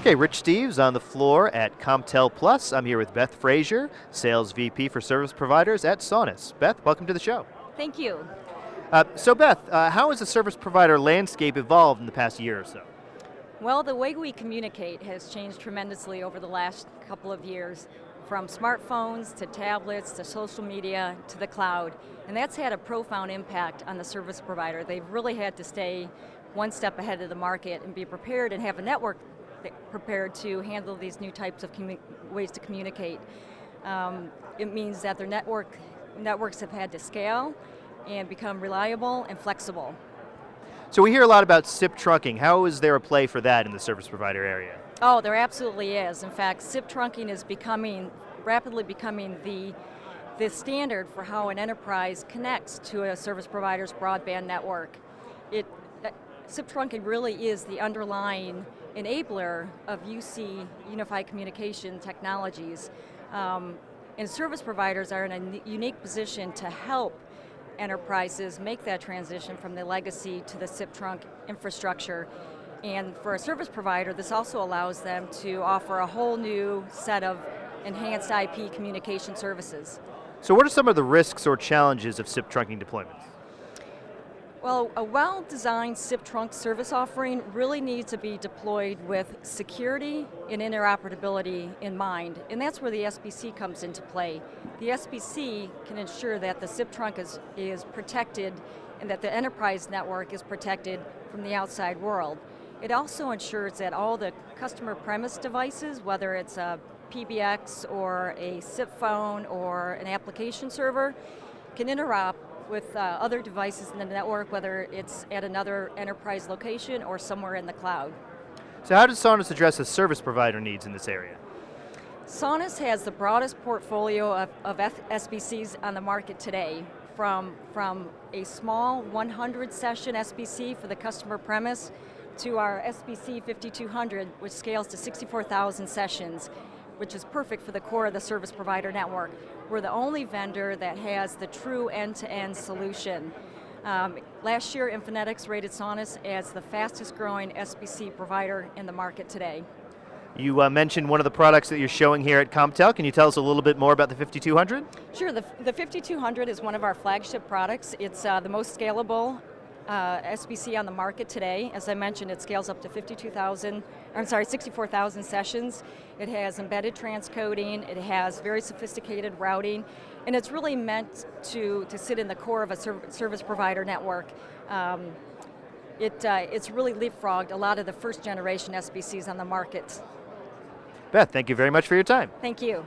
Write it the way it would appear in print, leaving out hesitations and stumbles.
Okay, Rich Steeves on the floor at CompTel Plus. I'm here with Beth Frazier, Sales VP for Service Providers at Sonus. Beth, welcome to the show. Thank you. So Beth, how has the service provider landscape evolved in the past year or so? Well, the way we communicate has changed tremendously over the last couple of years, from smartphones to tablets to social media to the cloud, and that's had a profound impact on the service provider. They've really had to stay one step ahead of the market and be prepared and have a network prepared to handle these new types of ways to communicate. It means that their networks have had to scale and become reliable and flexible. So we hear a lot about SIP trunking. How is there a play for that in the service provider area? Oh, there absolutely is. In fact, SIP trunking is rapidly becoming the standard for how an enterprise connects to a service provider's broadband network. SIP trunking really is the underlying enabler of UC, Unified Communication Technologies. And service providers are in a unique position to help enterprises make that transition from the legacy to the SIP trunk infrastructure. And for a service provider, this also allows them to offer a whole new set of enhanced IP communication services. So what are some of the risks or challenges of SIP trunking deployments? Well, a well-designed SIP trunk service offering really needs to be deployed with security and interoperability in mind, and that's where the SBC comes into play. The SBC can ensure that the SIP trunk is protected and that the enterprise network is protected from the outside world. It also ensures that all the customer premise devices, whether it's a PBX or a SIP phone or an application server, can interop with other devices in the network, whether it's at another enterprise location or somewhere in the cloud. So how does Sonus address the service provider needs in this area? Sonus has the broadest portfolio of SBCs on the market today, from a small 100 session SBC for the customer premise to our SBC 5200, which scales to 64,000 sessions, which is perfect for the core of the service provider network. We're the only vendor that has the true end-to-end solution. Last year, Infinetics rated Sonus as the fastest growing SBC provider in the market today. You mentioned one of the products that you're showing here at CompTel. Can you tell us a little bit more about the 5200? Sure, the 5200 is one of our flagship products. It's the most scalable SBC on the market today. As I mentioned, it scales up to 64,000 sessions. It has embedded transcoding, it has very sophisticated routing, and it's really meant to sit in the core of a service provider network. It's really leapfrogged a lot of the first generation SBCs on the market. Beth, thank you very much for your time. Thank you.